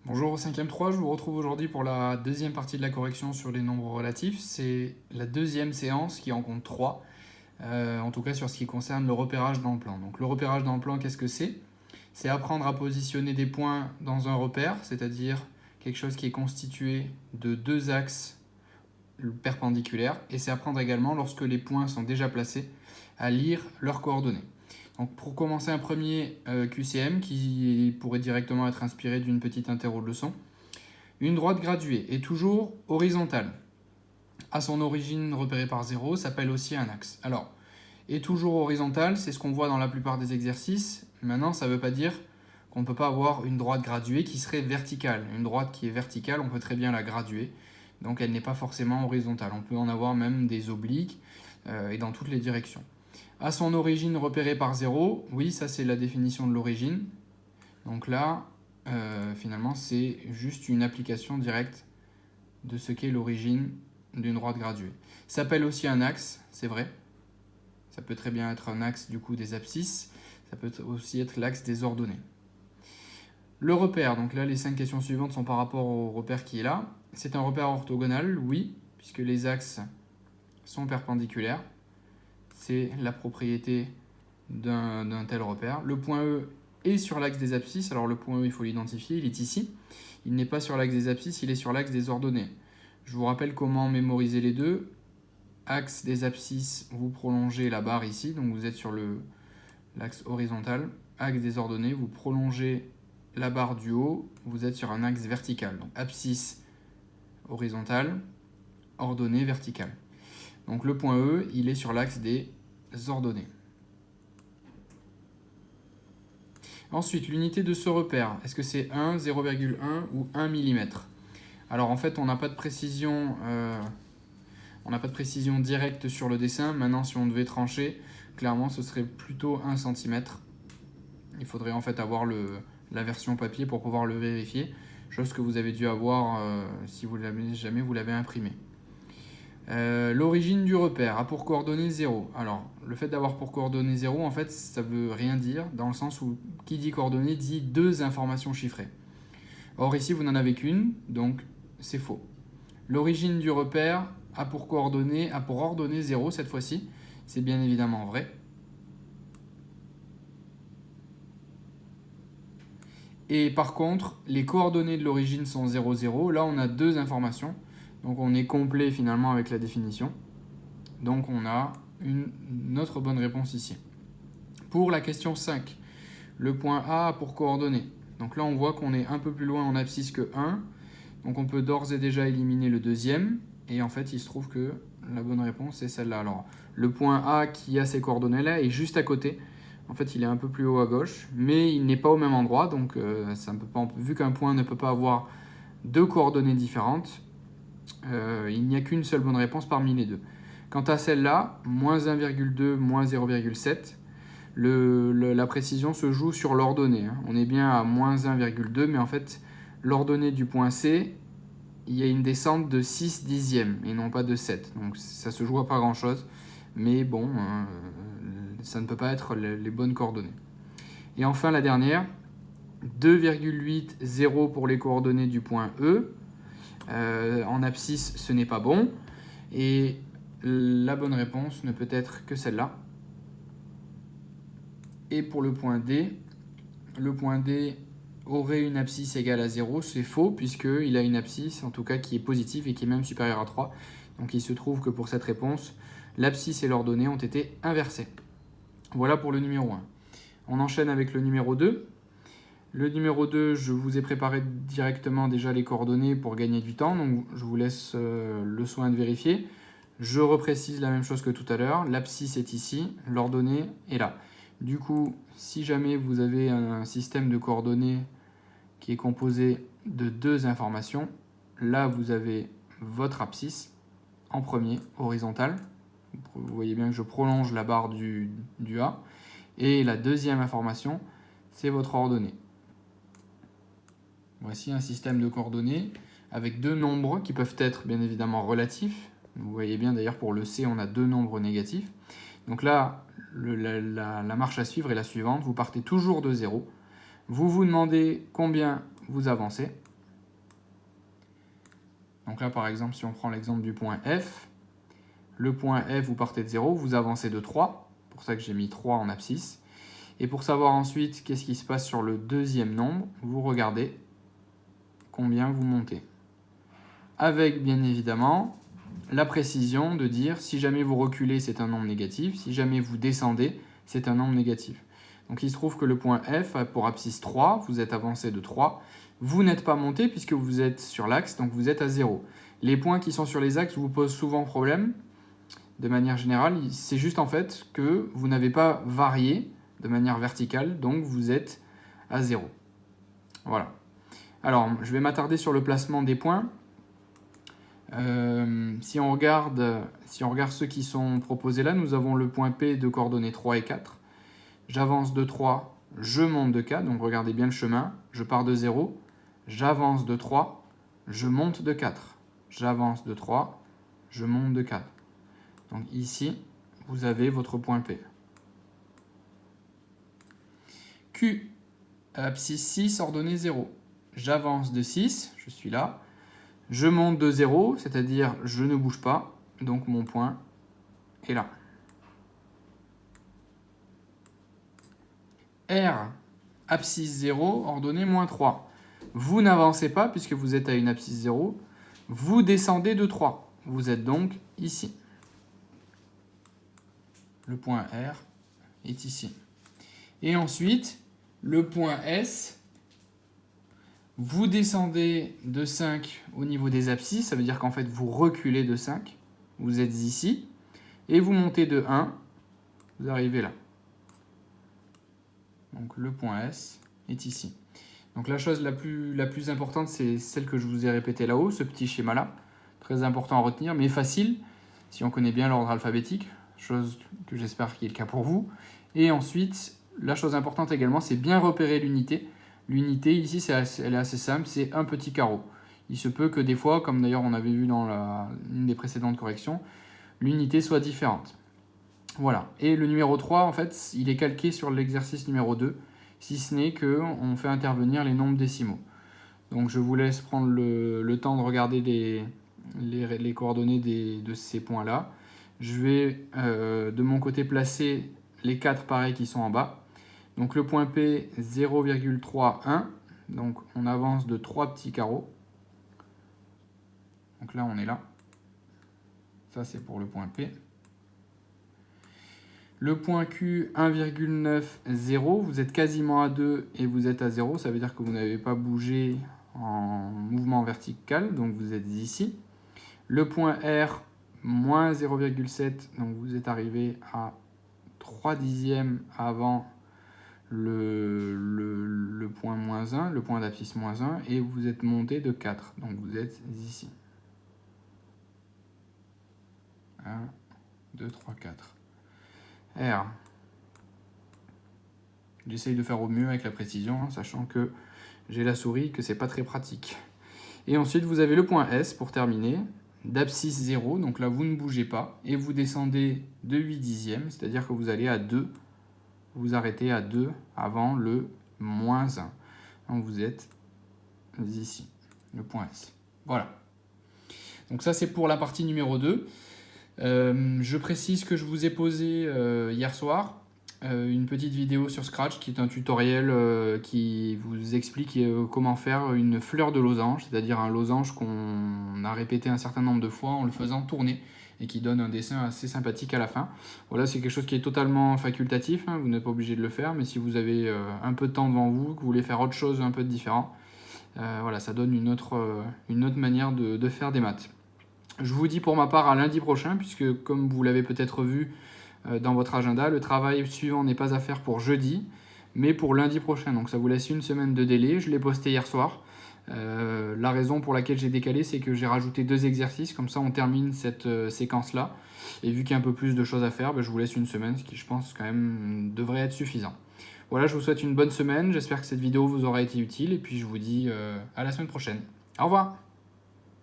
Bonjour au 5e 3, je vous retrouve aujourd'hui pour la deuxième partie de la correction sur les nombres relatifs. C'est la deuxième séance qui en compte 3, en tout cas sur ce qui concerne le repérage dans le plan. Donc le repérage dans le plan, qu'est-ce que c'est? C'est apprendre à positionner des points dans un repère, c'est-à-dire quelque chose qui est constitué de deux axes perpendiculaires, et c'est apprendre également, lorsque les points sont déjà placés, à lire leurs coordonnées. Donc pour commencer un premier QCM qui pourrait directement être inspiré d'une petite interro de leçon, une droite graduée est toujours horizontale. À son origine repérée par 0 s'appelle aussi un axe. Alors, est toujours horizontale, c'est ce qu'on voit dans la plupart des exercices. Maintenant, ça ne veut pas dire qu'on ne peut pas avoir une droite graduée qui serait verticale. Une droite qui est verticale, on peut très bien la graduer. Donc elle n'est pas forcément horizontale. On peut en avoir même des obliques et dans toutes les directions. À son origine repérée par 0, oui, ça c'est la définition de l'origine. Donc là, finalement, c'est juste une application directe de ce qu'est l'origine d'une droite graduée. Ça s'appelle aussi un axe, c'est vrai. Ça peut très bien être un axe du coup des abscisses. Ça peut aussi être l'axe des ordonnées. Le repère, donc là les 5 questions suivantes sont par rapport au repère qui est là. C'est un repère orthogonal, oui, puisque les axes sont perpendiculaires. C'est la propriété d'un tel repère. Le point E est sur l'axe des abscisses. Alors le point E, il faut l'identifier, il est ici. Il n'est pas sur l'axe des abscisses, il est sur l'axe des ordonnées. Je vous rappelle comment mémoriser les deux. Axe des abscisses, vous prolongez la barre ici, donc vous êtes sur l'axe horizontal. Axe des ordonnées, vous prolongez la barre du haut, vous êtes sur un axe vertical. Donc abscisse horizontale, ordonnée verticale. Donc le point E, il est sur l'axe des ordonnées. Ensuite, l'unité de ce repère, est-ce que c'est 1, 0,1 ou 1 mm? Alors en fait, on n'a pas de précision directe sur le dessin. Maintenant, si on devait trancher, clairement, ce serait plutôt 1 cm. Il faudrait en fait avoir la version papier pour pouvoir le vérifier, chose que vous avez dû avoir si jamais vous l'avez imprimé. L'origine du repère a pour coordonnée 0. Alors, le fait d'avoir pour coordonnée 0, en fait, ça veut rien dire, dans le sens où qui dit coordonnée dit deux informations chiffrées. Or, ici, vous n'en avez qu'une, donc c'est faux. L'origine du repère a pour ordonnée 0 cette fois-ci. C'est bien évidemment vrai. Et par contre, les coordonnées de l'origine sont 0, 0. Là, on a deux informations. Donc, on est complet finalement avec la définition. Donc, on a une autre bonne réponse ici. Pour la question 5, le point A a pour coordonnées. Donc là, on voit qu'on est un peu plus loin en abscisse que 1. Donc on peut d'ores et déjà éliminer le deuxième. Et en fait, il se trouve que la bonne réponse est celle-là. Alors, le point A qui a ces coordonnées-là est juste à côté. En fait, il est un peu plus haut à gauche, mais il n'est pas au même endroit. Donc, vu qu'un point ne peut pas avoir deux coordonnées différentes, il n'y a qu'une seule bonne réponse parmi les deux. Quant à celle-là, moins 1,2, moins 0,7, la précision se joue sur l'ordonnée. On est bien à moins 1,2, mais en fait, l'ordonnée du point C, il y a une descente de 6 dixièmes et non pas de 7. Donc ça se joue à pas grand-chose, mais bon, ça ne peut pas être les bonnes coordonnées. Et enfin, la dernière, 2,80 pour les coordonnées du point E. En abscisse, ce n'est pas bon. Et la bonne réponse ne peut être que celle-là. Et pour le point D aurait une abscisse égale à 0. C'est faux, puisqu'il a une abscisse, en tout cas, qui est positive et qui est même supérieure à 3. Donc il se trouve que pour cette réponse, l'abscisse et l'ordonnée ont été inversées. Voilà pour le numéro 1. On enchaîne avec le numéro 2. Le numéro 2, je vous ai préparé directement déjà les coordonnées pour gagner du temps, donc je vous laisse le soin de vérifier. Je reprécise la même chose que tout à l'heure, l'abscisse est ici, l'ordonnée est là. Du coup, si jamais vous avez un système de coordonnées qui est composé de deux informations, là vous avez votre abscisse en premier, horizontale. Vous voyez bien que je prolonge la barre du A. Et la deuxième information, c'est votre ordonnée. Voici un système de coordonnées avec deux nombres qui peuvent être bien évidemment relatifs. Vous voyez bien d'ailleurs pour le C, on a deux nombres négatifs. Donc là, la marche à suivre est la suivante. Vous partez toujours de 0. Vous vous demandez combien vous avancez. Donc là, par exemple, si on prend l'exemple du point F, le point F, vous partez de 0, vous avancez de 3. C'est pour ça que j'ai mis 3 en abscisse. Et pour savoir ensuite qu'est-ce qui se passe sur le deuxième nombre, vous regardez combien vous montez. Avec, bien évidemment, la précision de dire si jamais vous reculez, c'est un nombre négatif. Si jamais vous descendez, c'est un nombre négatif. Donc il se trouve que le point F a pour abscisse 3, vous êtes avancé de 3. Vous n'êtes pas monté puisque vous êtes sur l'axe, donc vous êtes à 0. Les points qui sont sur les axes vous posent souvent problème. De manière générale, c'est juste en fait que vous n'avez pas varié de manière verticale, donc vous êtes à 0. Voilà. Alors, je vais m'attarder sur le placement des points. Si on regarde ceux qui sont proposés là, nous avons le point P de coordonnées 3 et 4. J'avance de 3, je monte de 4, donc regardez bien le chemin. Je pars de 0, j'avance de 3, je monte de 4. J'avance de 3, je monte de 4. Donc ici, vous avez votre point P. Q, abscisse 6, ordonnée 0. J'avance de 6, je suis là. Je monte de 0, c'est-à-dire je ne bouge pas. Donc mon point est là. R, abscisse 0, ordonnée moins 3. Vous n'avancez pas puisque vous êtes à une abscisse 0. Vous descendez de 3. Vous êtes donc ici. Le point R est ici. Et ensuite, le point S, vous descendez de 5 au niveau des abscisses, ça veut dire qu'en fait vous reculez de 5, vous êtes ici, et vous montez de 1, vous arrivez là. Donc le point S est ici. Donc la chose la plus importante, c'est celle que je vous ai répétée là-haut, ce petit schéma-là, très important à retenir, mais facile, si on connaît bien l'ordre alphabétique, chose que j'espère qu'il est le cas pour vous. Et ensuite, la chose importante également, c'est bien repérer l'unité. L'unité, ici, elle est assez simple, c'est un petit carreau. Il se peut que des fois, comme d'ailleurs on avait vu dans une des précédentes corrections, l'unité soit différente. Voilà. Et le numéro 3, en fait, il est calqué sur l'exercice numéro 2, si ce n'est qu'on fait intervenir les nombres décimaux. Donc je vous laisse prendre le temps de regarder les coordonnées de ces points-là. Je vais de mon côté placer les 4 pareils qui sont en bas. Donc le point P, 0,31. Donc on avance de 3 petits carreaux. Donc là on est là. Ça c'est pour le point P. Le point Q, 1,90. Vous êtes quasiment à 2 et vous êtes à 0. Ça veut dire que vous n'avez pas bougé en mouvement vertical. Donc vous êtes ici. Le point R, moins 0,7, donc vous êtes arrivé à 3 dixièmes avant le point moins 1, le point d'abscisse moins 1, et vous êtes monté de 4, donc vous êtes ici. 1, 2, 3, 4. R. J'essaye de faire au mieux avec la précision, hein, sachant que j'ai la souris, que c'est pas très pratique. Et ensuite, vous avez le point S pour terminer, d'abscisse 0, donc là vous ne bougez pas, et vous descendez de 8 dixièmes, c'est-à-dire que vous allez à 2, vous arrêtez à 2 avant le moins 1. Donc vous êtes ici, le point S. Voilà. Donc ça c'est pour la partie numéro 2. Je précise que je vous ai posé hier soir une petite vidéo sur Scratch qui est un tutoriel qui vous explique comment faire une fleur de losange, c'est-à-dire un losange qu'on a répété un certain nombre de fois en le faisant tourner et qui donne un dessin assez sympathique à la fin. Voilà, c'est quelque chose qui est totalement facultatif, hein, vous n'êtes pas obligé de le faire, mais si vous avez un peu de temps devant vous, que vous voulez faire autre chose un peu différent, voilà, ça donne une autre manière de faire des maths. Je vous dis pour ma part à lundi prochain, puisque comme vous l'avez peut-être vu dans votre agenda, le travail suivant n'est pas à faire pour jeudi, mais pour lundi prochain. Donc ça vous laisse une semaine de délai. Je l'ai posté hier soir. La raison pour laquelle j'ai décalé, c'est que j'ai rajouté 2 exercices. Comme ça, on termine cette séquence-là. Et vu qu'il y a un peu plus de choses à faire, je vous laisse une semaine, ce qui, je pense, quand même, devrait être suffisant. Voilà, je vous souhaite une bonne semaine. J'espère que cette vidéo vous aura été utile. Et puis, je vous dis à la semaine prochaine. Au revoir!